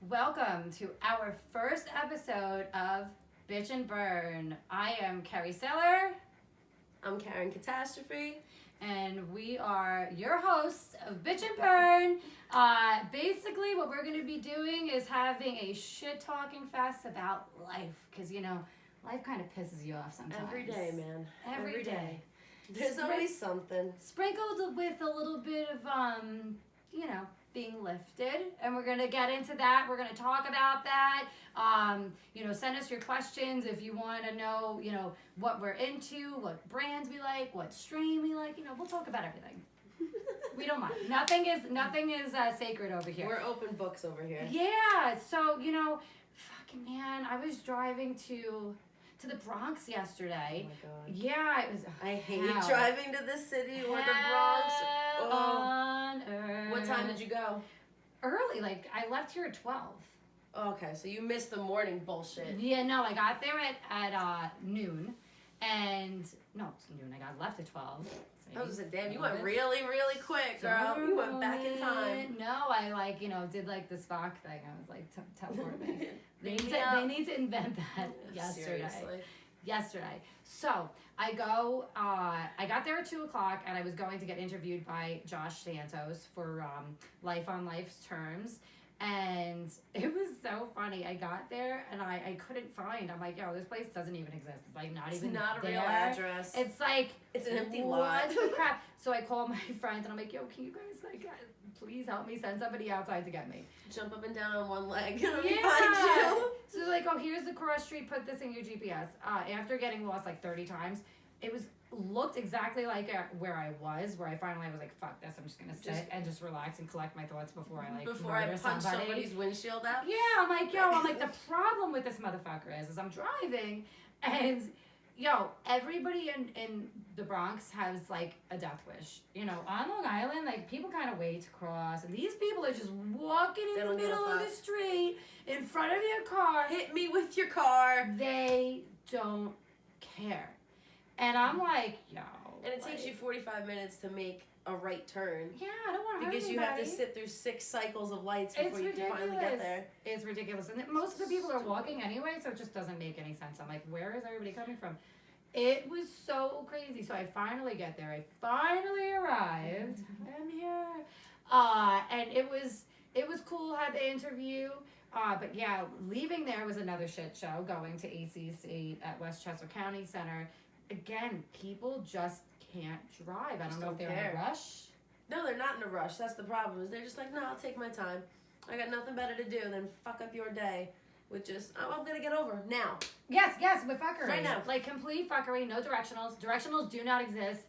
Welcome to our first episode of Bitch and Burn. I am Kerry Seller. I'm Karyn Katastrophy. And we are your hosts of Bitch and Burn. Basically, what we're going to be doing is having a shit-talking fest about life. Because, you know, life kind of pisses you off sometimes. Every day, man. Every day. There's always something. Sprinkled with a little bit of, being lifted. And we're going to get into that. We're going to talk about that. Send us your questions if you want to know, what we're into, what brands we like, what strain we like. We'll talk about everything. We don't mind. Nothing is sacred over here. We're open books over here. Yeah. So, fucking man, I was driving to the Bronx yesterday. Oh my god. Yeah, it was. I hate driving to the city or the Bronx. On earth. What time did you go? Early, I left here at 12. Okay, so you missed the morning bullshit. Yeah, no, I got there at noon, and no, it's noon. I got left at 12. So I was like, damn, you went really, really quick, girl. You went back in time. No, I did the Spock thing. I was like, teleport me. They need to invent that yesterday. Seriously. Yesterday. So I got there at 2:00 and I was going to get interviewed by Josh Santos for Life on Life's Terms. And it was so funny. I got there and I couldn't find. I'm like, yo, this place doesn't even exist. It's not even not a there. real address. It's it's an empty lot. What the crap? So I call my friends and I'm like, yo, can you guys please help me send somebody outside to get me? Jump up and down on one leg. Let me find you. So they're like, oh, here's the cross street. Put this in your GPS. After getting lost 30 times, it looked exactly like where I was. Where I finally was like, fuck this. I'm just gonna sit and just relax and collect my thoughts before I punch somebody's windshield out. Yeah, I'm like, the problem with this motherfucker is I'm driving and. Everybody in the Bronx has a death wish. On Long Island, people kind of wait to cross, and these people are just walking in the middle of the street in front of your car. Hit me with your car. They don't care, and I'm like, yo. And it takes you 45 minutes to make a right turn. Yeah, I don't want to hurt because anybody. You have to sit through 6 cycles of lights before you can finally get there. It's ridiculous. And most of the people are walking anyway, so it just doesn't make any sense. I'm like, where is everybody coming from? It was so crazy. So I finally get there. I finally arrived. I'm here. And it was cool. Had the interview. But yeah, leaving there was another shit show. Going to ACC at Westchester County Center. Again, people just can't drive. I don't know if they're in a rush. No, they're not in a rush. That's the problem. Is they're just like, no, I'll take my time. I got nothing better to do than fuck up your day with just, I'm going to get over now. Yes, with fuckery. Right now. Complete fuckery, no directionals. Directionals do not exist.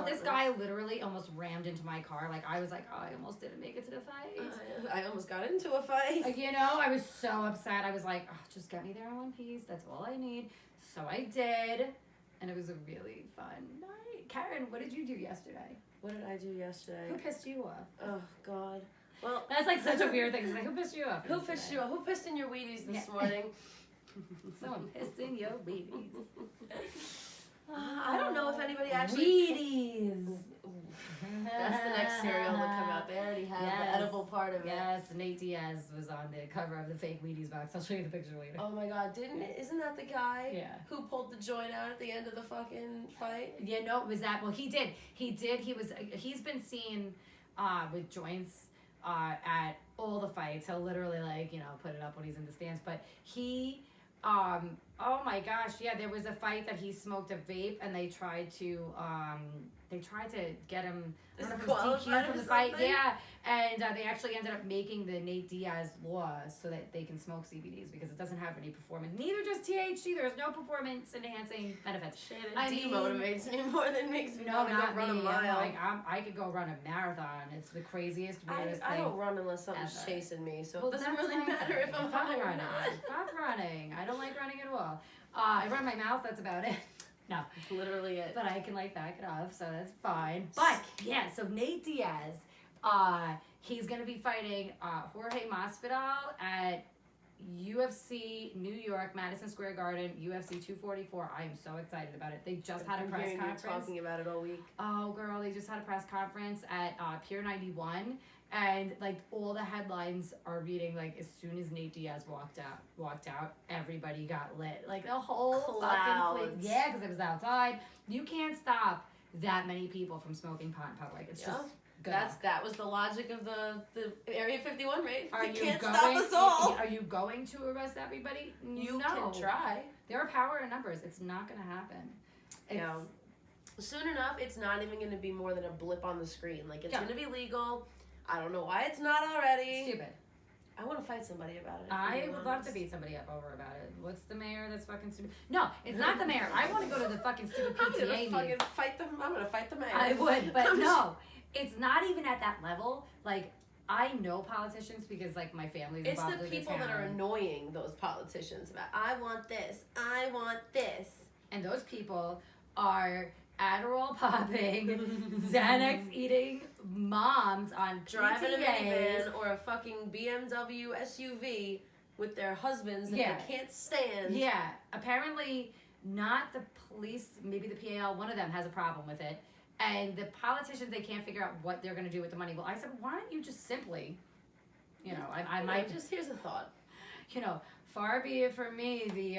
This guy literally almost rammed into my car. I was like, oh, I almost didn't make it to the fight. I almost got into a fight. I was so upset. I was like, oh, just get me there in one piece. That's all I need. So I did. And it was a really fun night. Karyn, what did you do yesterday? What did I do yesterday? Who pissed you off? Oh, God. Well, that's such a weird thing. Who pissed you off? Who pissed you off? Who pissed in your Wheaties this morning? Someone pissed in your Wheaties. I don't know if anybody actually... Wheaties! That's the next cereal to come out. They already have the edible part of it. Yes, Nate Diaz was on the cover of the fake Wheaties box. I'll show you the picture later. Oh my god, isn't that the guy who pulled the joint out at the end of the fucking fight? Yeah, no, it was that. Well, he did. He's been seen with joints at all the fights. He'll literally put it up when he's in the stands. But he oh my gosh, yeah, there was a fight that he smoked a vape and they tried to get him DQ'd from the fight. Yeah. And they actually ended up making the Nate Diaz law so that they can smoke CBDs because it doesn't have any performance. Neither does THC. There's no performance enhancing benefits. Shit, it demotivates me more than makes me want to go run a mile. I could go run a marathon. It's the craziest, weirdest thing. I don't run unless something's chasing me, so it doesn't really matter if I'm high or not. Stop running. I don't like running at all. I run my mouth, that's about it. No. That's literally it. But I can back it off, so that's fine. But yeah, so Nate Diaz, he's gonna be fighting Jorge Masvidal at UFC New York, Madison Square Garden, UFC 244. I am so excited about it. They just had a press conference. Talking about it all week. Oh, girl, they just had a press conference at Pier 91, and like all the headlines are reading like as soon as Nate Diaz walked out, everybody got lit. Like the whole fucking place. Yeah, because it was outside. You can't stop that many people from smoking pot in public. It's just. That was the logic of the Area 51, right? Are you can't going, stop us all. Are you going to arrest everybody? You can try. There are power in numbers. It's not going to happen. Soon enough, it's not even going to be more than a blip on the screen. Like, it's going to be legal. I don't know why it's not already. Stupid. I want to fight somebody about it. I would love to beat somebody up over about it. What's the mayor that's fucking stupid? No, it's not the mayor. I want to go to the fucking stupid PTA meeting. I'm going to fight the mayor. I would, but no. It's not even at that level. Like, I know politicians because, like, my family's involved in this. It's the people that are annoying those politicians about, I want this, I want this. And those people are Adderall popping, Xanax eating moms on driving PTAs. a minivan or a fucking BMW SUV with their husbands that they can't stand. Yeah. Apparently, not the police, maybe the PAL, one of them has a problem with it. And the politicians, they can't figure out what they're going to do with the money. Well, I said, why don't you just simply, I might... Just, here's a thought. Far be it from me, the,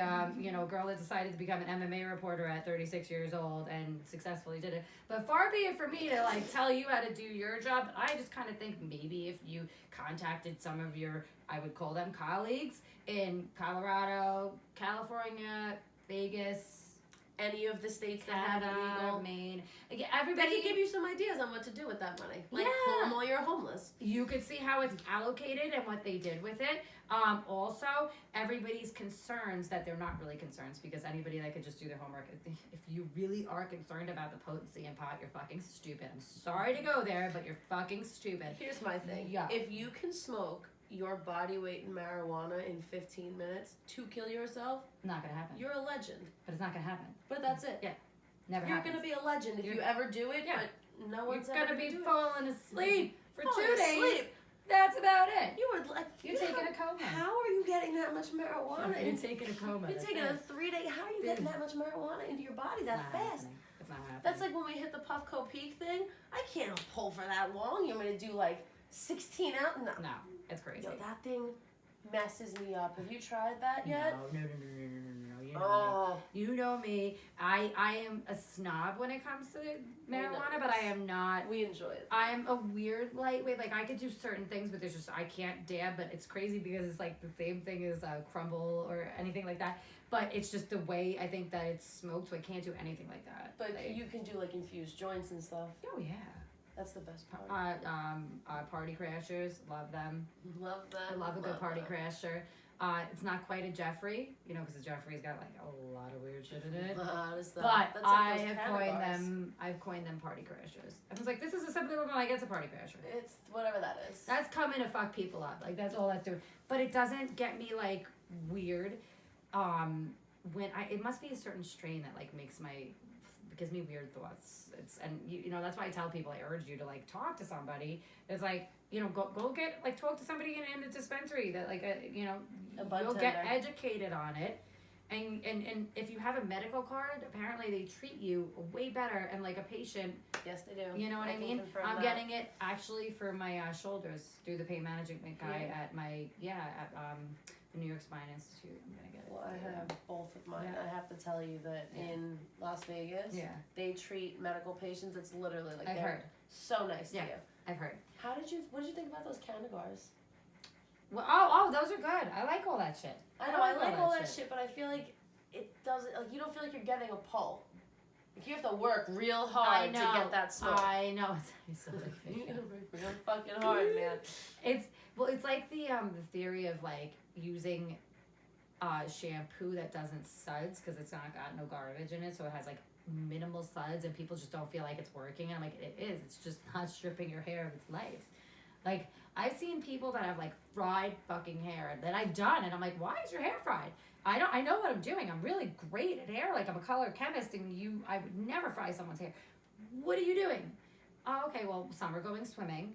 girl that decided to become an MMA reporter at 36 years old and successfully did it. But far be it from me to, tell you how to do your job. I just kind of think maybe if you contacted some of your, I would call them colleagues in Colorado, California, Vegas... Any of the states Canada, that have legal, Maine, everybody they can give you some ideas on what to do with that money. Pull them while you're homeless. You could see how it's allocated and what they did with it. Also, everybody's concerns that they're not really concerns because anybody that could just do their homework. If you really are concerned about the potency in pot, you're fucking stupid. I'm sorry to go there, but you're fucking stupid. Here's my thing. Yeah. If you can smoke your body weight in marijuana in 15 minutes to kill yourself, not gonna happen. You're a legend. But it's not gonna happen. But that's it. Yeah. Never You're happens. Gonna be a legend if you ever do it, but no one's ever gonna be falling asleep for 2 days. That's about it. You were like, you're taking a coma. How are you getting that much marijuana? You're taking a coma. You're taking a 3-day. How are you getting that much marijuana into your body that fast? It's not happening. That's like when we hit the Puffco Peak thing. I can't pull for that long. You want me to do 16 out? No. It's crazy. Yo, that thing messes me up. Have you tried that yet? No. You know me. I am a snob when it comes to marijuana, but I am not. We enjoy it. I am a weird lightweight. I could do certain things, but I can't dab. But it's crazy because it's the same thing as crumble or anything like that. But it's just the way I think that it's smoked, so I can't do anything like that. But you can do infused joints and stuff. Oh yeah. That's the best part. Party crashers, love them. Love them. I love a good party crasher. It's not quite a Jeffrey, because Jeffrey's got a lot of weird shit in it. But I have coined them party crashers. I was like, this is a simple one, it's a party crasher. It's whatever that is. That's coming to fuck people up. That's all that's doing. But it doesn't get me weird. It must be a certain strain that gives me weird thoughts. That's why I tell people, I urge you to talk to somebody. It's go get talk to somebody in a dispensary that you'll get educated on it. And if you have a medical card, apparently they treat you way better and like a patient. Yes, they do. You know what I mean? I'm getting it actually for my shoulders through the pain management guy at the New York Spine Institute. I'm gonna get it. Well, I have both of mine. I have to tell you that in Las Vegas, they treat medical patients. It's literally I've heard. So nice to you. I've heard. What did you think about those Candagars? Well, those are good. I like all that shit. I know, I like all that shit, but I feel like it doesn't, you don't feel like you're getting a pull. You have to work real hard to get that smoke. I know. It's so you gotta work real fucking hard, man. It's like the theory of using shampoo that doesn't suds because it's not got no garbage in it, so it has minimal suds, and people just don't feel like it's working. And I'm like, it is. It's just not stripping your hair of its life. I've seen people that have fried fucking hair that I've done, and I'm like, why is your hair fried? I know what I'm doing. I'm really great at hair. I'm a color chemist, and I would never fry someone's hair. What are you doing? Oh, okay. Well, some are going swimming.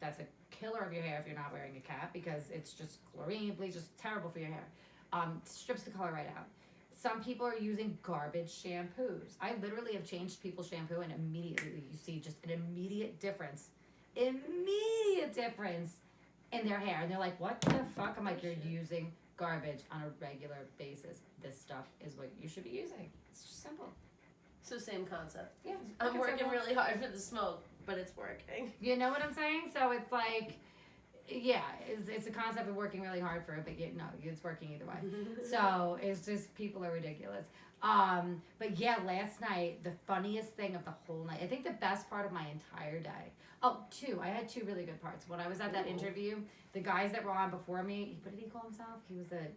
that's a killer of your hair if you're not wearing a cap because it's just chlorine, bleach, just terrible for your hair. Strips the color right out. Some people are using garbage shampoos. I literally have changed people's shampoo and immediately you see just an immediate difference in their hair. And they're like, what the fuck? I'm like, you're using garbage on a regular basis. This stuff is what you should be using. It's just simple. So same concept. Yeah. I'm working really hard for the smoke, but it's working. You know what I'm saying? So it's like, yeah, it's a concept of working really hard for it, but no, it's working either way. So it's just, people are ridiculous. But yeah, last night, the funniest thing of the whole night, I think the best part of my entire day. I had two really good parts. When I was at that interview, the guys that were on before me, what did he call himself? He was the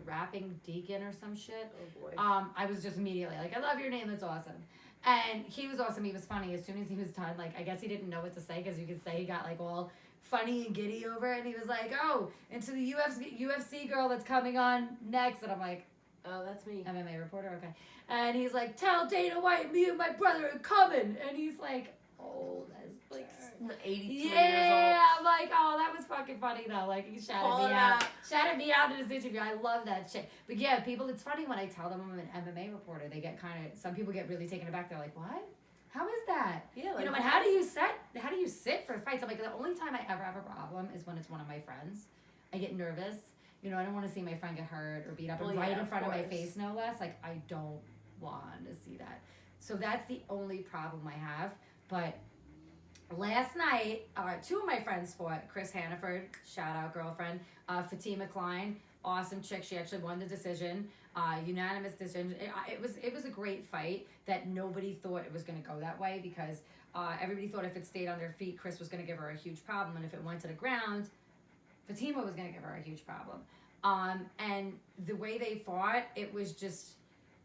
rapping deacon or some shit. Oh boy. I was just immediately like, I love your name, that's awesome. And he was awesome, he was funny. As soon as he was done, like, I guess he didn't know what to say, because you could say he got like all funny and giddy over it, and he was like, oh, and to the UFC girl that's coming on next, and I'm like, oh, that's me. MMA reporter, okay. And he's like, tell Dana White, me and my brother are coming, and he's like, oh, that's like 82 years old. yeah, I'm like, oh, that was fucking funny though. Like, he shouted me out in his interview. I love that shit. But yeah, people, it's funny when I tell them I'm an MMA reporter, they get some people get really taken aback. They're like, what? How is that? Yeah, like, you know, but how do you sit for fights? I'm like, the only time I ever have a problem is when it's one of my friends. I get nervous. You know, I don't want to see my friend get hurt or beat up, and right in front of my face, no less. Like, I don't want to see that. So that's the only problem I have. But last night, two of my friends fought. Chris Hannaford, shout out girlfriend. Fatima Klein, awesome chick. She actually won the decision, unanimous decision. It was a great fight that nobody thought it was going to go that way, because everybody thought if it stayed on their feet, Chris was going to give her a huge problem, and if it went to the ground, Fatima was going to give her a huge problem. And the way they fought, it was just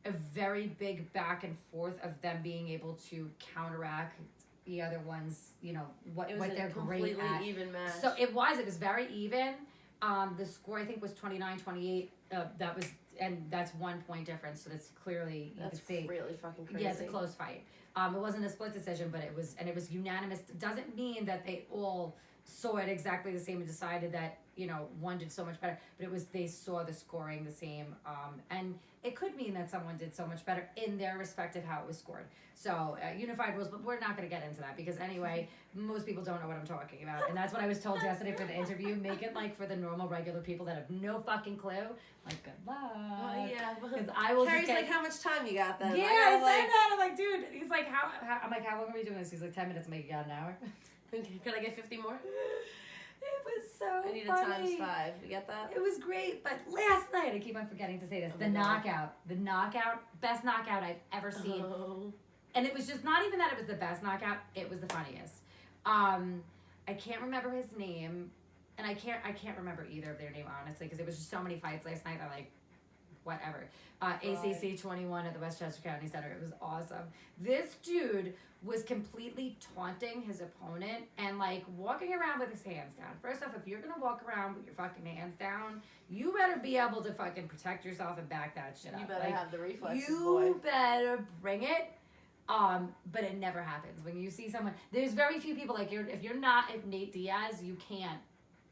a very big back and forth of them being able to counteract the other ones, you know, what they're great at. It was a completely even match. So it was very even. The score, I think, was 29-28. And that's 1 point difference. So that's clearly, you could see. Really fucking crazy. Yeah, it's a close fight. It wasn't a split decision, but it was unanimous. It doesn't mean that they all saw it exactly the same and decided that, you know, one did so much better, but they saw the scoring the same. And it could mean that someone did so much better in their respective how it was scored. So unified rules, but we're not going to get into that, because anyway, most people don't know what I'm talking about. And that's what I was told yesterday for the interview. Make it like for the normal, regular people that have no fucking clue. Like, good luck. Oh, yeah. Because I will Carrie's like, how much time you got then? Yeah, I said that. I'm like, dude. He's like, how? I'm like, how long are we doing this? He's like, 10 minutes. Make it out an hour. Can I get 50 more? It was so I need funny. a times 5. You get that? It was great, but last night, I keep on forgetting to say this, the knockout, best knockout I've ever seen. Oh. And it was just not even that it was the best knockout, it was the funniest. I can't remember his name, and I can't remember either of their name, honestly, because it was just so many fights last night. I like, whatever. ACC 21 at the Westchester County Center. It was awesome. This dude was completely taunting his opponent and like walking around with his hands down. First off, if you're gonna walk around with your fucking hands down, you better be able to fucking protect yourself and back that shit up. You better like, have the reflexes, you boy. better bring it. But it never happens. When you see someone, there's very few people like if Nate Diaz, you can't.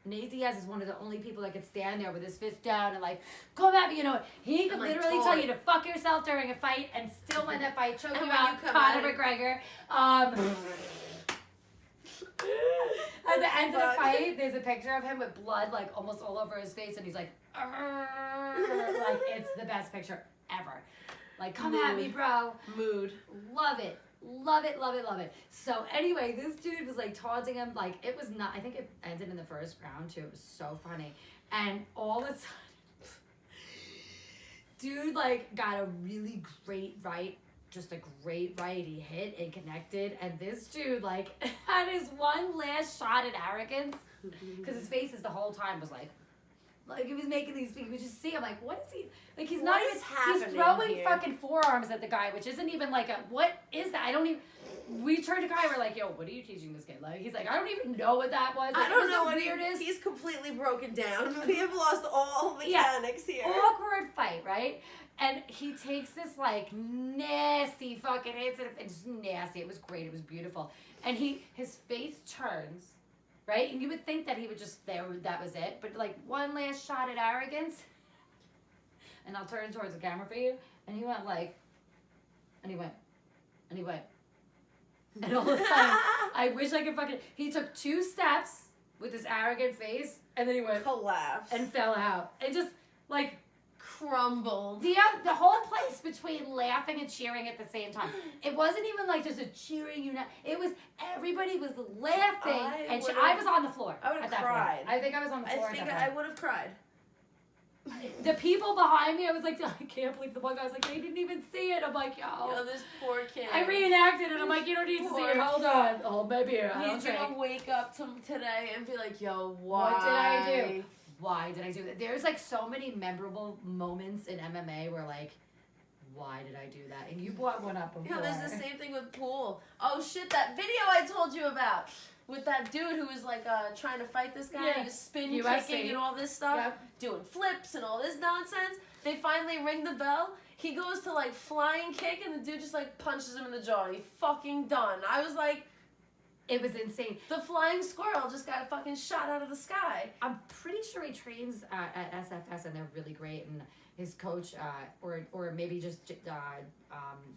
Nate Diaz is one of the only people that could stand there with his fist down and like, come at me, you know. He could literally tell you to fuck yourself during a fight and still win that fight, choke you out, Conor McGregor. At the end of the fight, there's a picture of him with blood like almost all over his face, and he's like, like it's the best picture ever. Like, come at me, bro. Mood. Love it. Love it, love it, love it. So anyway, this dude was like taunting him. Like, it was not, I think it ended in the first round too. It was so funny. And all of a sudden, dude like got a really great right. Just a great right. He hit and connected. And this dude like had his one last shot at arrogance. Because his faces the whole time was like he was making these things. We just see him like, what is he? Like, he's not even, he's throwing fucking forearms at the guy, which isn't even like what is that? I don't even, we turned to Guy, we're like, yo, what are you teaching this kid? Like, he's like, I don't even know what that was. Like, I don't know what weirdest. He's completely broken down. We have lost all mechanics here. Awkward fight, right? And he takes this like nasty fucking hits, and it's nasty. It was great. It was beautiful. And his face turns right? And you would think that he would just that was it, but like one last shot at arrogance, and I'll turn towards the camera for you, and he went like, and he went, and all of a sudden, I wish I could fucking. He took 2 steps with his arrogant face, and then he went collapsed and fell out, and just like. Crumbled. The whole place between laughing and cheering at the same time. It wasn't even like just a cheering unit. It was everybody was laughing, and I was on the floor. I would have cried. I think I was on the floor. I think I would have cried. The people behind me, I was like, I can't believe the one guy was like, they didn't even see it. I'm like, yo, this poor kid. I reenacted it. I'm like, you don't need to see it. Hold on. Oh, maybe he's gonna wake up today and be like, yo, what did I do? Why did I do that? There's like so many memorable moments in MMA where like, why did I do that? And you brought one up before. Yeah, there's the same thing with pool. Oh shit, that video I told you about with that dude who was like trying to fight this guy. He was spin kicking and all this stuff, doing flips and all this nonsense. They finally ring the bell. He goes to like flying kick and the dude just like punches him in the jaw. And he's fucking done. I was like. It was insane. The flying squirrel just got fucking shot out of the sky. I'm pretty sure he trains at SFS and they're really great. And his coach, or maybe just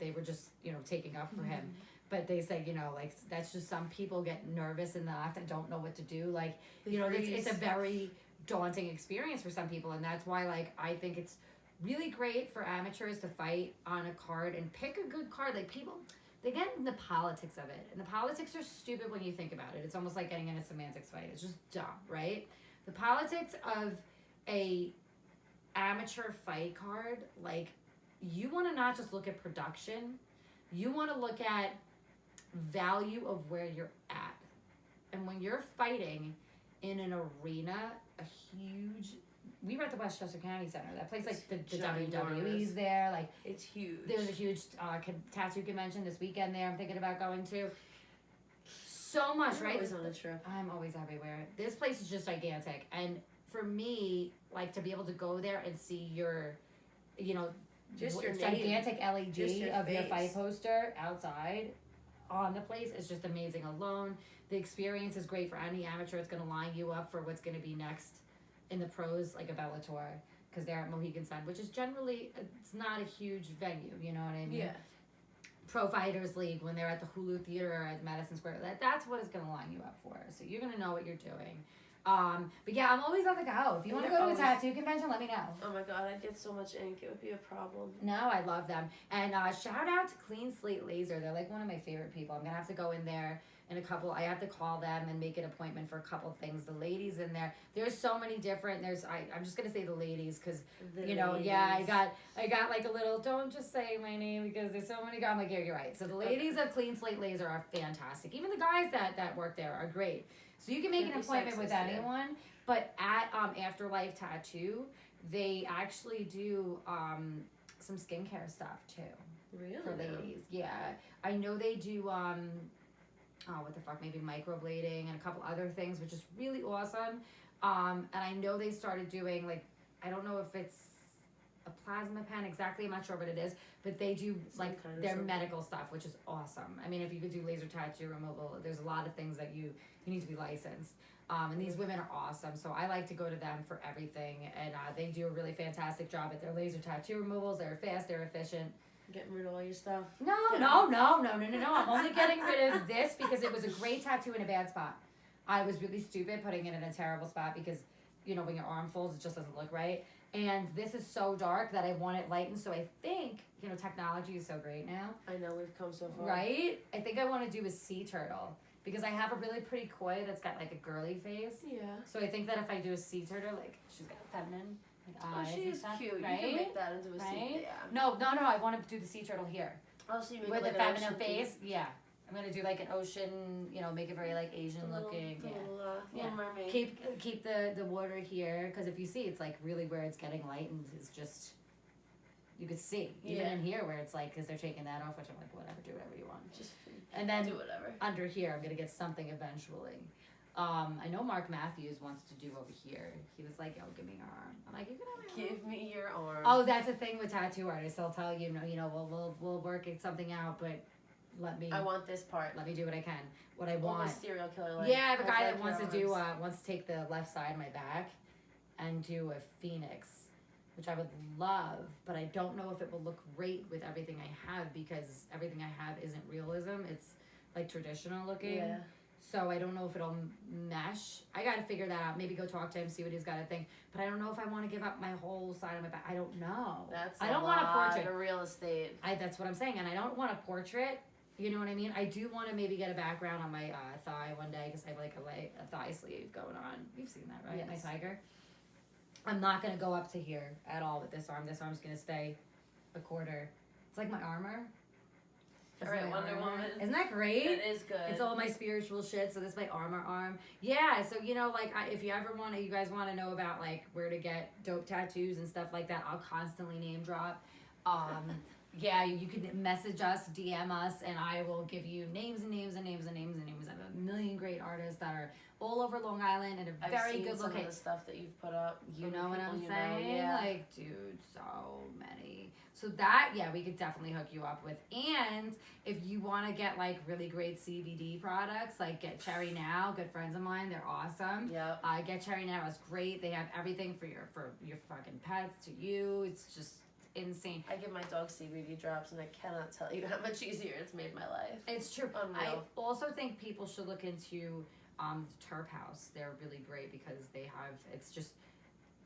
they were just taking up for him. But they say like that's just some people get nervous in the act and don't know what to do. Like it's a very daunting experience for some people, and that's why like I think it's really great for amateurs to fight on a card and pick a good card. Like people. They get in the politics of it. And the politics are stupid when you think about it. It's almost like getting in a semantics fight. It's just dumb, right? The politics of a amateur fight card, like, you want to not just look at production. You want to look at value of where you're at. And when you're fighting in an arena, a huge... We were at the Westchester County Center. That place, like, the WWE's there. Like, it's huge. There's a huge tattoo convention this weekend there I'm thinking about going to. So much, right? Always on a trip. I'm always everywhere. This place is just gigantic. And for me, like, to be able to go there and see your, just your gigantic LED of face. your fight poster outside on the place is just amazing alone. The experience is great for any amateur. It's going to line you up for what's going to be next in the pros, like a Bellator, because they're at Mohegan Sun, which is generally, it's not a huge venue, you know what I mean? Yeah. Pro Fighters League, when they're at the Hulu Theater or at Madison Square, that's what it's going to line you up for. So you're going to know what you're doing. But yeah, I'm always on the go. If you want to go to a tattoo convention, let me know. Oh my God, I'd get so much ink. It would be a problem. No, I love them. And shout out to Clean Slate Laser. They're like one of my favorite people. I'm going to have to go in there in I have to call them and make an appointment for a couple things. The ladies in there's so many different, I'm just going to say the ladies because, I got like a little, don't just say my name because there's so many guys. I'm like, yeah, you're right. So the ladies of Clean Slate Laser are fantastic. Even the guys that work there are great. So you can make an appointment with anyone, but at Afterlife Tattoo, they actually do some skincare stuff too. Really? For ladies, yeah. I know they do maybe microblading and a couple other things, which is really awesome. And I know they started doing I don't know if it's a plasma pen exactly, I'm not sure what it is, but they do their medical stuff, which is awesome. I mean, if you could do laser tattoo removal, there's a lot of things that you need to be licensed. And these women are awesome, so I like to go to them for everything, and they do a really fantastic job at their laser tattoo removals. They're fast, they're efficient. Getting rid of all your stuff. No. I'm only getting rid of this because it was a great tattoo in a bad spot. I was really stupid putting it in a terrible spot because, when your arm folds, it just doesn't look right. And this is so dark that I want it lightened. So I think, technology is so great now. I know, we've come so far. Right? I think I want to do a sea turtle because I have a really pretty koi that's got like a girly face. Yeah. So I think that if I do a sea turtle, she's got feminine. She's cute. Right? You can make that into a sea. Yeah. No. I want to do the sea turtle here. Oh, so you make with like a an feminine ocean face. Yeah. I'm gonna do like an ocean, make it very like Asian looking. Little mermaid. Keep the water here because if you see, it's like really where it's getting lightened is just you could see even in here where it's like because they're taking that off, which I'm like whatever, do whatever you want. Just and then do whatever. Under here, I'm gonna get something eventually. I know Mark Matthews wants to do over here. He was like, "Yo, give me your arm." I'm like, "You can have my arm." Give me your arm. Oh, that's a thing with tattoo artists. They'll tell you, we'll work something out, but I want this part. Let me do what I can. What I want. Almost serial killer. Like, yeah, I have a guy that wants to take the left side of my back and do a phoenix, which I would love, but I don't know if it will look great with everything I have because everything I have isn't realism. It's like traditional looking. Yeah. So I don't know if it'll mesh. I got to figure that out. Maybe go talk to him, see what he's got to think. But I don't know if I want to give up my whole side of my back. I don't know. I don't want a portrait of real estate. That's what I'm saying, and I don't want a portrait. You know what I mean? I do want to maybe get a background on my thigh one day because I have like a thigh sleeve going on. You've seen that, right? Yes. My tiger. I'm not going to go up to here at all with this arm. This arm's going to stay a quarter. It's like my armor. All right, Wonder Woman. Isn't that great? It is good. It's all my spiritual shit. So this is my armor arm. Yeah. So you know, like if you ever want to, you guys want to know about like where to get dope tattoos and stuff like that, I'll constantly name drop. Yeah, you can message us, DM us, and I will give you names and names and names and names and names. I have a million great artists that are all over Long Island and a very good location. Some of the stuff that you've put up. You know what I'm saying? Yeah. Like, dude, so many. So that, yeah, we could definitely hook you up with. And if you want to get like really great CBD products, like Get Cherry Now, good friends of mine, they're awesome. Yeah. Get Cherry Now is great. They have everything for your fucking pets, to you. It's just insane. I give my dog CBD drops, and I cannot tell you how much easier it's made my life. It's true. Unreal. I also think people should look into Turp House. They're really great because they have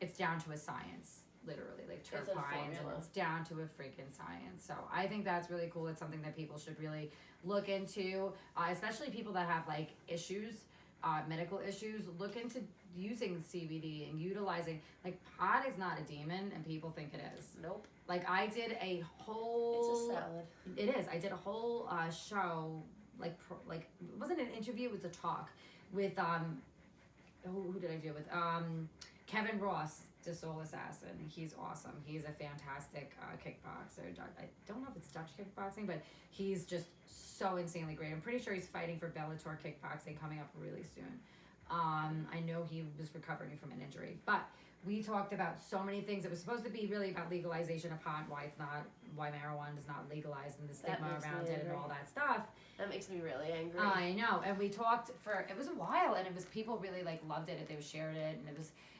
it's down to a science, literally, like terpenes, and it's down to a freaking science. So I think that's really cool. It's something that people should really look into, especially people that have like issues. Medical issues, look into using CBD and utilizing, like, pot is not a demon and people think it is. Nope. Like, I did a whole... It's a salad. It is. I did a whole show, like, it wasn't an interview, it was a talk with, who did I do it with? Kevin Ross, the Soul Assassin. He's awesome. He's a fantastic kickboxer. I don't know if it's Dutch kickboxing, but he's just so insanely great. I'm pretty sure he's fighting for Bellator kickboxing coming up really soon. I know he was recovering from an injury, but we talked about so many things. It was supposed to be really about legalization of pot, why marijuana is not legalized and the stigma around it and all that stuff. That makes me really angry. I know, and we talked it was a while, and it was people really like loved it. They shared it, and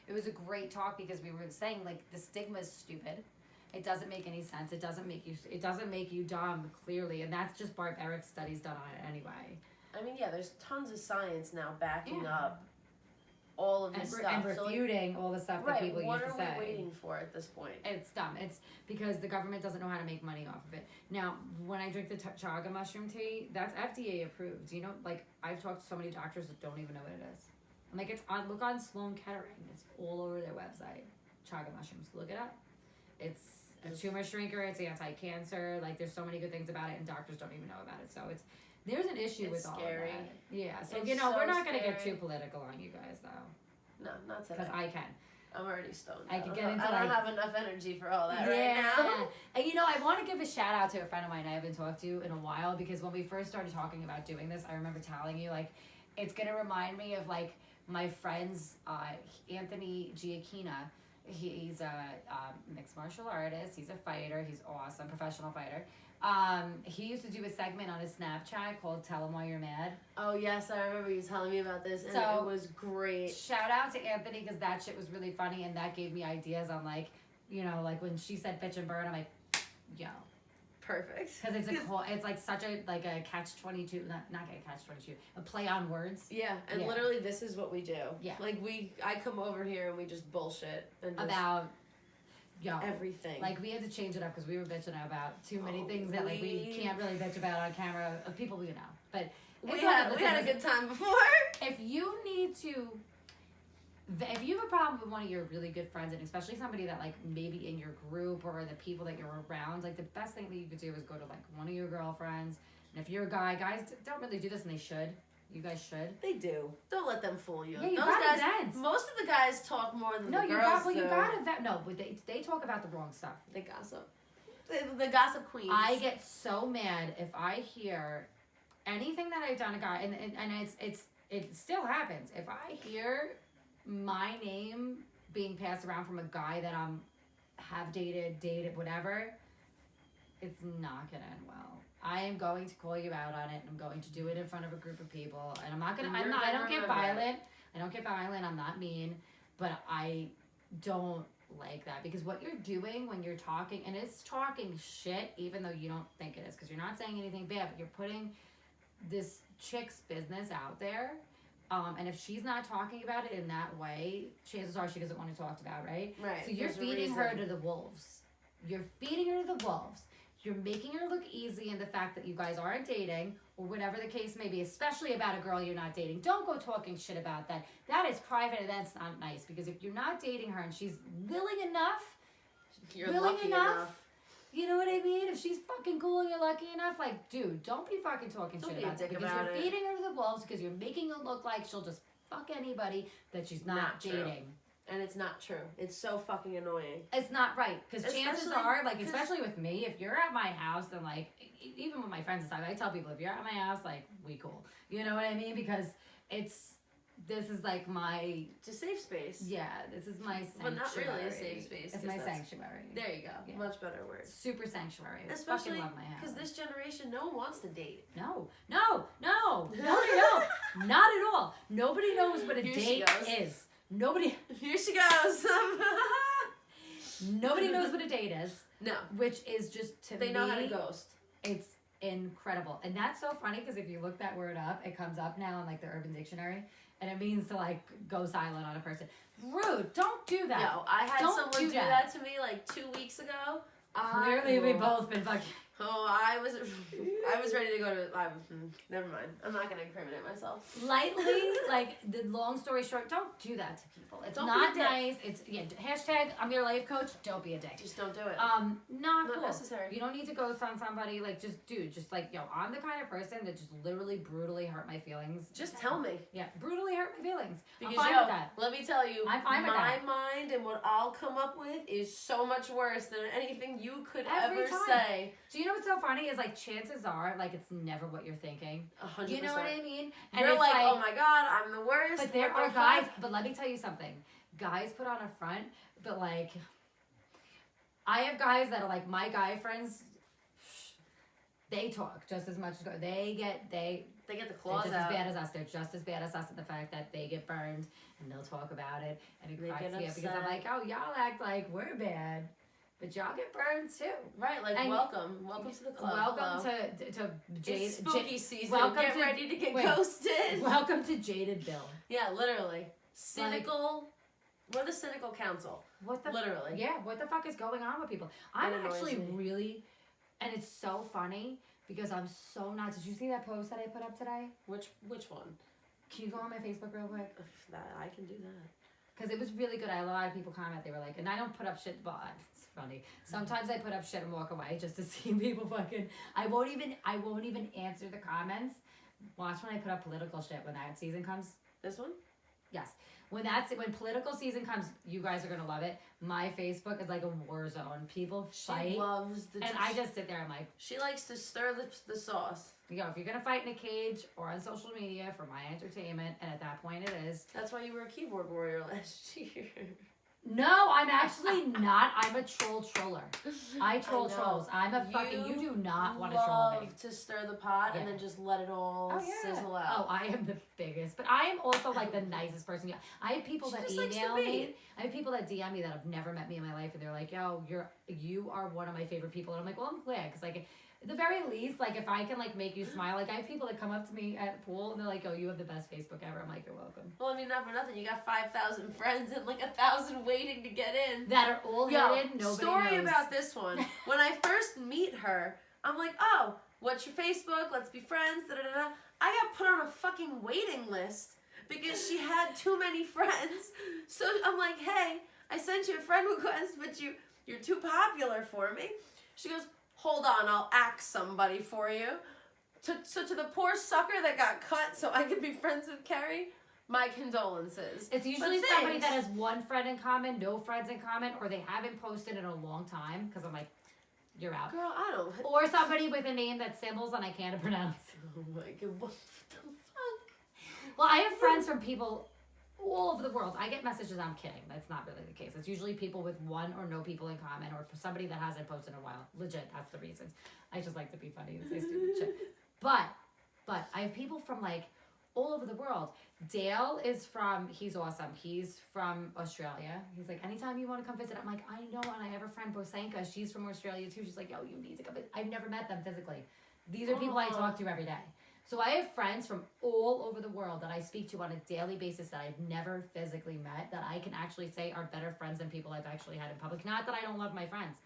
it was a great talk because we were saying like the stigma is stupid. It doesn't make any sense. It doesn't make you dumb, clearly, and that's just barbaric studies done on it anyway. I mean, yeah, there's tons of science now backing up all of this stuff. And refuting all the stuff that people used to say. What are we waiting for at this point? It's dumb. It's because the government doesn't know how to make money off of it. Now, when I drink the chaga mushroom tea, that's FDA approved. You know, like, I've talked to so many doctors that don't even know what it is. I'm like, look on Sloan Kettering. It's all over their website. Chaga mushrooms. Look it up. It's a tumor shrinker. It's anti-cancer. Like, there's so many good things about it, and doctors don't even know about it. So there's an issue with all of that. Yeah. So, we're not going to get too political on you guys, though. No, not today. Because I can. I'm already stoned. I can get into I don't have enough energy for all that right now. And I want to give a shout out to a friend of mine I haven't talked to in a while, because when we first started talking about doing this, I remember telling you, like, it's going to remind me of, like, my friend's Anthony Giacchina. He's a mixed martial artist. He's a fighter. He's awesome, professional fighter. He used to do a segment on his Snapchat called Tell Him Why You're Mad. Oh, yes, I remember you telling me about this, and it was great. Shout out to Anthony, because that shit was really funny, and that gave me ideas on, like, like when she said bitch and burn, I'm like, yo. Perfect. Because it's like such a catch-22, not a catch-22, a play on words. Yeah, and literally this is what we do. Yeah. Like, I come over here and we just bullshit. And just about... everything. Like, we had to change it up because we were bitching about too many things that like we can't really bitch about on camera of people we know. But we had a good time before. If you have a problem with one of your really good friends, and especially somebody that like maybe in your group or the people that you're around, like the best thing that you could do is go to like one of your girlfriends. And if you're a guy, guys don't really do this, and they should. You guys should. They do. Don't let them fool you. Yeah, you gotta vent. Most of the guys talk more than the girls you gotta vent. No, but they talk about the wrong stuff. They gossip. The gossip queens. I get so mad if I hear anything that I've done a guy, and it still happens. If I hear my name being passed around from a guy that have dated, whatever, it's not gonna end well. I am going to call you out on it. I'm going to do it in front of a group of people. And I'm not going to, I don't get violent. I don't get violent. I'm not mean. But I don't like that. Because what you're doing when you're talking, and it's talking shit, even though you don't think it is. Because you're not saying anything bad, but you're putting this chick's business out there. And if she's not talking about it in that way, chances are she doesn't want to talk about it, right? Right. So you're feeding her to the wolves. You're feeding her to the wolves. You're making her look easy in the fact that you guys aren't dating, or whatever the case may be, especially about a girl you're not dating. Don't go talking shit about that. That is private, and that's not nice. Because if you're not dating her and she's willing enough, you know what I mean? If she's fucking cool and you're lucky enough, like, dude, don't be fucking talking shit about it. Because you're feeding her to the wolves, because you're making it look like she'll just fuck anybody that she's not dating. True. And it's not true. It's so fucking annoying. It's not right. Because chances are, like, especially with me, if you're at my house, then, like, even with my friends and stuff, I tell people, if you're at my house, like, we cool. You know what I mean? Because this is like my... It's a safe space. Yeah, this is my sanctuary. But not really a safe space. It's my sanctuary. There you go. Yeah. Much better word. Super sanctuary. I Especially fucking love my house. because this generation, no one wants to date. No. Not at all. Nobody knows what a date is. Nobody... Here she goes. Nobody knows what a date is. No. Which is just, to me... They know how to ghost. It's incredible. And that's so funny, because if you look that word up, it comes up now in, like, the Urban Dictionary. And it means to, like, go silent on a person. Rude. Don't do that. No, I had someone do that to me, like, 2 weeks ago. Clearly, we've both been fucking... Oh, I was ready to go to... never mind. I'm not going to incriminate myself. Lightly, like, the long story short, don't do that to people. It's not nice. It's, hashtag, I'm your life coach, don't be a dick. Just don't do it. Not cool. Necessary. You don't need to ghost on somebody. Like, just like, I'm the kind of person that just literally brutally hurt my feelings. Just tell me. Yeah, brutally hurt my feelings. Because, I'm fine with that. Let me tell you, I'm fine with that. my mind and what I'll come up with is so much worse than anything you could Every ever time. say. Do you know what's so funny is, like, chances are, like, it's never what you're thinking. 100%. You know what I mean? And you're like, oh my God, I'm the worst. But there are guys, but let me tell you something. Guys put on a front, but, like, I have guys that are, like, my guy friends, they talk just as much as they get the claws out. They're just as bad as us. They're just as bad as us in the fact that they get burned, and they'll talk about it, and it cracks me up because I'm like, oh, y'all act like we're bad. But y'all get burned too. Right, like, and welcome to the club. Welcome to Jade. It's spooky season. Welcome get ready to get ghosted. Welcome to Jaded Bill. Yeah, literally. Cynical. We're the cynical council. Literally. Yeah, what the fuck is going on with people? I'm actually really, and it's so funny because I'm so not. Did you see that post that I put up today? Which one? Can you go on my Facebook real quick? I can do that. Because it was really good. I had a lot of people comment. They were like, and I don't put up shit, but it's funny. Sometimes I put up shit and walk away just to see people fucking. I won't even answer the comments. Watch when I put up political shit when that season comes. This one? Yes. When political season comes, you guys are gonna love it. My Facebook is like a war zone. People fight. She loves the. And I just sit there. I'm like. She likes to stir the sauce. If you're gonna fight in a cage or on social media for my entertainment, and at that point it is. That's why you were a keyboard warrior last year. No, I'm actually not. I'm a troller. I troll trolls. I'm a fucking. You do not want to troll me. Love to stir the pot and then just let it all sizzle out. Oh, I am the biggest, but I am also like the nicest person. I have people that email me. I have people that DM me that have never met me in my life, and they're like, "Yo, you are one of my favorite people," and I'm like, "Well, I'm glad," because like. At the very least, like, if I can, like, make you smile. Like, I have people that come up to me at the pool, and they're like, oh, you have the best Facebook ever. I'm like, you're welcome. Well, I mean, not for nothing. You got 5,000 friends and, like, 1,000 waiting to get in. That are all hidden. Nobody story knows. About this one. When I first meet her, I'm like, oh, what's your Facebook? Let's be friends. Da-da-da-da. I got put on a fucking waiting list because she had too many friends. So I'm like, hey, I sent you a friend request, but you're too popular for me. She goes, hold on, I'll axe somebody for you. So to the poor sucker that got cut so I could be friends with Kerry, my condolences. It's usually somebody that has one friend in common, no friends in common, or they haven't posted in a long time, because I'm like, you're out. Girl, I don't... Or somebody with a name that's symbols and I can't pronounce. Oh my God, what the fuck? Well, I have friends from people all over the world. I get messages, I'm kidding. That's not really the case. It's usually people with one or no people in common, or somebody that hasn't posted in a while. Legit, that's the reasons. I just like to be funny and say stupid shit. But I have people from like all over the world. Dale he's awesome. He's from Australia. He's like, anytime you want to come visit, I'm like, I know. And I have a friend, Bosanka. She's from Australia too. She's like, yo, you need to come visit. I've never met them physically. These are people I talk to every day. So I have friends from all over the world that I speak to on a daily basis that I've never physically met, that I can actually say are better friends than people I've actually had in public. Not that I don't love my friends,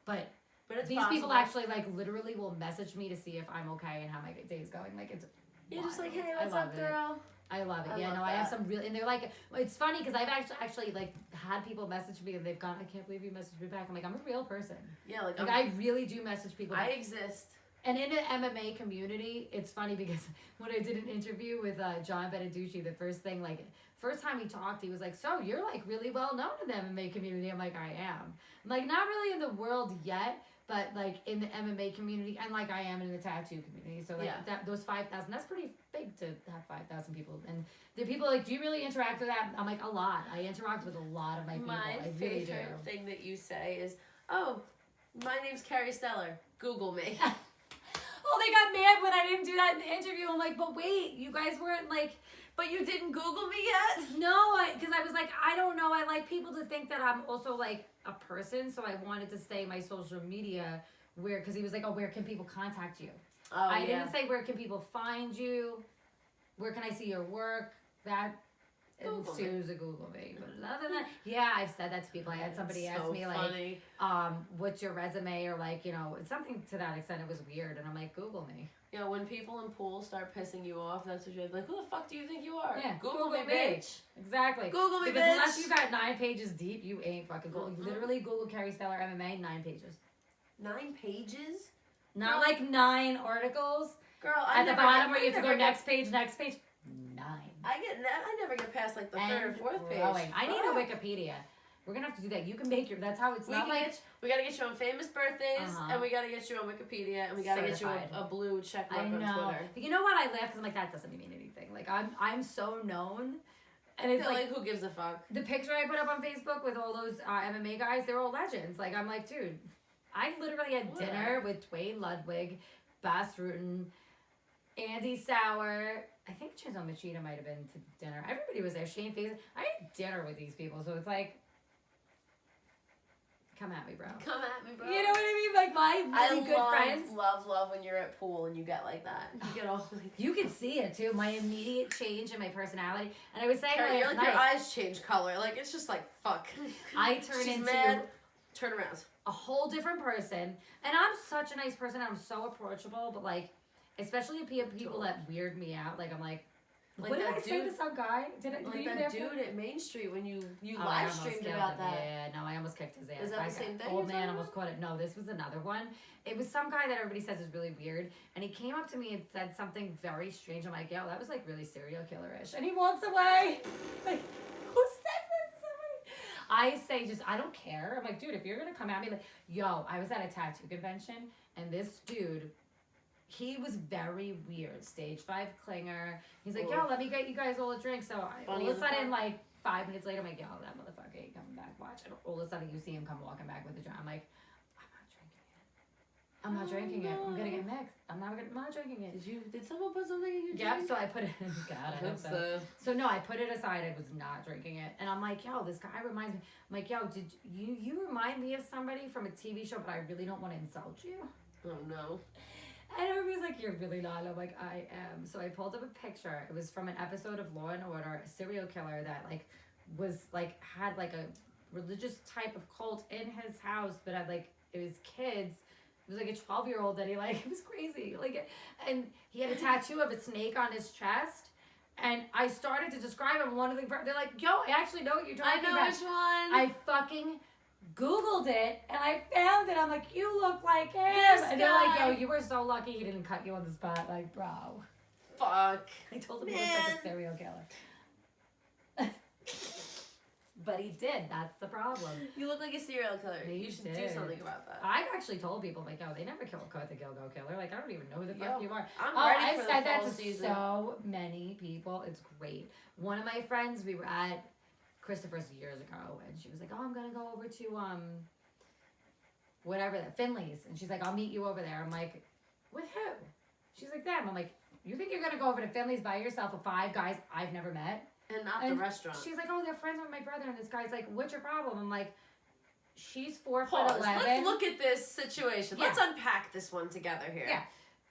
but it's these possible. people actually like literally will message me to see if I'm okay and how my day is going. Like it's You're wild. just like, hey, what's up, girl? I love it. I have some really, and they're like, it's funny because I've actually like had people message me and they've gone, I can't believe you messaged me back. I'm like, I'm a real person. Yeah, like I really do message people back. I exist. And in the MMA community, it's funny because when I did an interview with John Beneducci, the first time he talked, he was like, so you're like really well known in the MMA community. I'm like, I am. I'm like, not really in the world yet, but like in the MMA community, and like I am in the tattoo community. So like those 5,000, that's pretty big to have 5,000 people. And the people are like, do you really interact with that? I'm like, a lot. I interact with a lot of my people. I really do. My favorite thing that you say is, oh, my name's Kerry Stellar. Google me. Oh, they got mad when I didn't do that in the interview. I'm like, but wait, you guys weren't like... But you didn't Google me yet? No, because I was like, I don't know. I like people to think that I'm also like a person. So I wanted to say my social media because he was like, oh, where can people contact you? Oh, I didn't say where can people find you? Where can I see your work? That ensues a Google me. But other than that, yeah, I've said that to people. I had somebody ask me like, what's your resume, or like, you know, something to that extent. It was weird, and I'm like, Google me. Yeah, when people in pools start pissing you off, that's what you're like, who the fuck do you think you are? Yeah, Google me, bitch. Exactly. Google me, because bitch. Unless you got 9 pages deep, you ain't fucking Google. Literally Google Kerry Stellar MMA, 9 pages. 9 pages? Not like 9 articles. Girl, at the bottom where you have to go next page. 9. I never get past like the third or fourth page. I need a Wikipedia. We're gonna have to do that. You can make that's how it's not like... We gotta get you on famous birthdays, and we gotta get you on Wikipedia, and we gotta get you a blue check mark on Twitter. But you know what? I laugh because I'm like, that doesn't mean anything. Like, I'm so known. And it's like, who gives a fuck? The picture I put up on Facebook with all those MMA guys, they're all legends. Like, I'm like, dude, I literally had dinner with Dwayne Ludwig, Bas Rutten, Andy Sauer. I think Chisholm Machida might have been to dinner. Everybody was there. Shane Faison. I had dinner with these people, so it's like, come at me, bro. Come at me, bro. You know what I mean? Like my really good friends. I love when you're at pool and you get like that. You get all like... You can see it too. My immediate change in my personality. And I was saying Kerry, last night, your eyes change color. Like it's just like fuck. I turn into mad. Turn around. A whole different person. And I'm such a nice person. I'm so approachable, but like, especially people that weird me out. Like I'm like what did I say to some guy? Did I like that dude at Main Street when you live streamed about that? Yeah, no, I almost kicked his ass. Is that the same thing? Old man almost caught it. No, this was another one. It was some guy that everybody says is really weird, and he came up to me and said something very strange. I'm like, yo, that was like really serial killer-ish. And he walks away. Like, who says that to somebody? I say I don't care. I'm like, dude, if you're gonna come at me, like, yo, I was at a tattoo convention, and this dude, he was very weird. Stage 5 clinger. He's like, yo, let me get you guys all a drink. So all of a sudden, like 5 minutes later, I'm like, yo, that motherfucker ain't coming back. Watch. And all of a sudden, you see him come walking back with a drink. I'm like, I'm not drinking it. I'm gonna get mixed. I'm not drinking it. Did someone put something in your drink? Yep. So I put it. God, I hope so. So no, I put it aside. I was not drinking it, and I'm like, yo, this guy reminds me. I'm like, yo, did you remind me of somebody from a TV show? But I really don't want to insult you. Oh no. And everybody's like, you're really not. I'm like, I am. So I pulled up a picture. It was from an episode of Law and Order, a serial killer that like was like had like a religious type of cult in his house, but had like it was kids. It was like a 12-year-old that he like, it was crazy. Like, and he had a tattoo of a snake on his chest. And I started to describe him. One of the, they're like, yo, I actually know what you're talking about. I know which one. I fucking Googled it and I found it. I'm like, you look like him. And they're like, yo, you were so lucky he didn't cut you on the spot. Like, bro. Fuck. I told him he looked like a serial killer. But he did. That's the problem. You look like a serial killer. You should do something about that. I've actually told people, like, oh, they never caught the Gilgo Killer. Like, I don't even know who the fuck you are. I've said that to so many people. It's great. One of my friends, we were at Christopher's years ago, and she was like, oh, I'm going to go over to, whatever, Finley's. And she's like, I'll meet you over there. I'm like, with who? She's like, them. I'm like, you think you're going to go over to Finley's by yourself with 5 guys I've never met? And not the restaurant. She's like, oh, they're friends with my brother. And this guy's like, what's your problem? I'm like, she's 4'11". Let's look at this situation. Yeah. Let's unpack this one together here.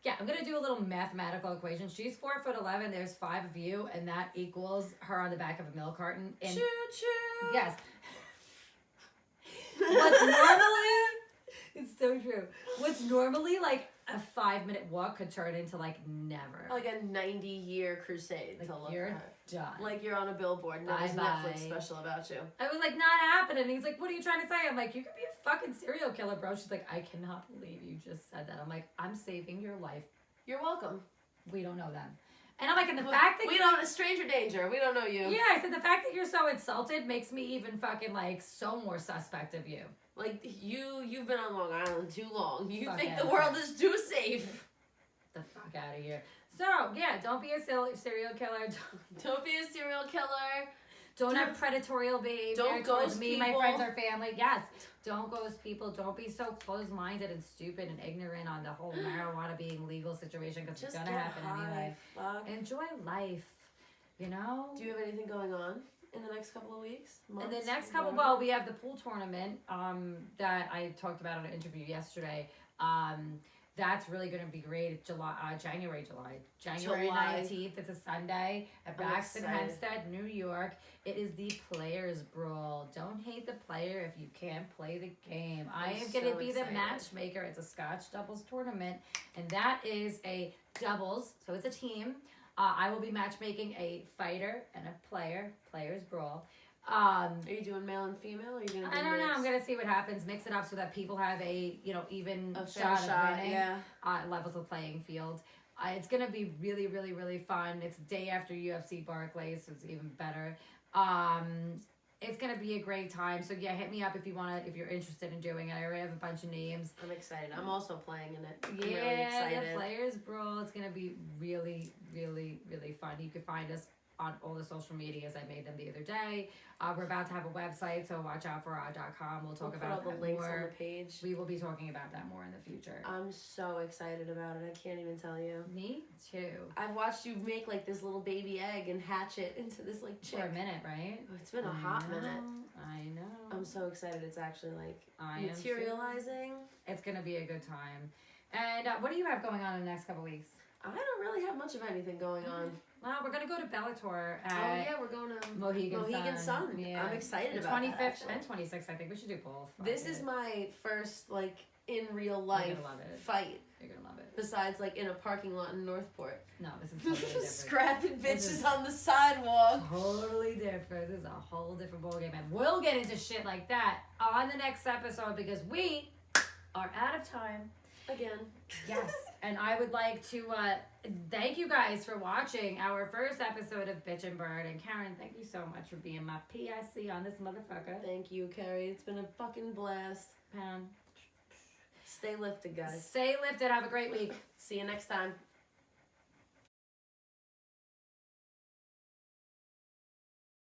Yeah, I'm going to do a little mathematical equation. She's 4'11". There's 5 of you. And that equals her on the back of a milk carton. And choo-choo. Yes. What's normally... It's so true. What's normally like a 5-minute walk could turn into like never. Like a 90-year crusade. Like you're done. Like you're on a billboard. And there's a Netflix special about you. I was like, not happening. And he's like, what are you trying to say? I'm like, you could be a fucking serial killer, bro. She's like, I cannot believe you just said that. I'm like, I'm saving your life. You're welcome. We don't know them. And I'm like, and the fact that we don't, stranger danger. We don't know you. Yeah, I said the fact that you're so insulted makes me even fucking like so more suspect of you. Like you've been on Long Island too long. You think the world is too safe. The fuck out of here. So yeah, don't be a serial killer. Don't be a serial killer. Don't have predatorial behavior. Don't ghost me, people. My friends, or family. Yes. Don't ghost people. Don't be so closed-minded and stupid and ignorant on the whole marijuana being legal situation because it's gonna happen anyway. Enjoy life. You know. Do you have anything going on in the next couple of weeks? In the next couple, well, we have the pool tournament that I talked about in an interview yesterday. That's really going to be great. It's January 19th. It's a Sunday at Braxton Hempstead, New York. It is the Players Brawl. Don't hate the player if you can't play the game. I am going to be the matchmaker. It's a Scotch doubles tournament, and that is a doubles, so it's a team. I will be matchmaking a fighter and a player. Players Brawl. Are you doing male and female? Or are you gonna do I don't know. I'm gonna see what happens. Mix it up so that people have a even shot of winning. Levels of playing field. It's gonna be really, really, really fun. It's day after UFC Barclays, so it's even better. It's gonna be a great time. So yeah, hit me up if you're interested in doing it. I already have a bunch of names. I'm excited. I'm also playing in it. I'm really excited. The Players Brawl. It's gonna be really, really, really fun. You can find us on all the social medias. I made them the other day. We're about to have a website, so watch out for .com. We'll talk about all the links on the page. We will be talking about that more in the future. I'm so excited about it. I can't even tell you. Me too. I've watched you make like this little baby egg and hatch it into this like chick. For a minute, right? Oh, it's been a hot minute. I know. I'm so excited. It's actually like materializing. It's gonna be a good time. And what do you have going on in the next couple weeks? I don't really have much of anything going on. Well, we're going to go to Bellator. We're going to Mohegan Sun. Yeah. I'm excited about that. 25th and 26th. I think we should do both. This is my first, like, in real life fight. You're going to love it. Besides, like, in a parking lot in Northport. No, this is totally different. Scrapping bitches on the sidewalk. Totally different. This is a whole different ballgame. And we'll get into shit like that on the next episode because we are out of time. Again. Yes. And I would like to thank you guys for watching our first episode of Bitch and Bird. And Karyn, thank you so much for being my PIC on this motherfucker. Thank you, Kerry. It's been a fucking blast. Pound. Stay lifted, guys. Stay lifted. Have a great week. See you next time.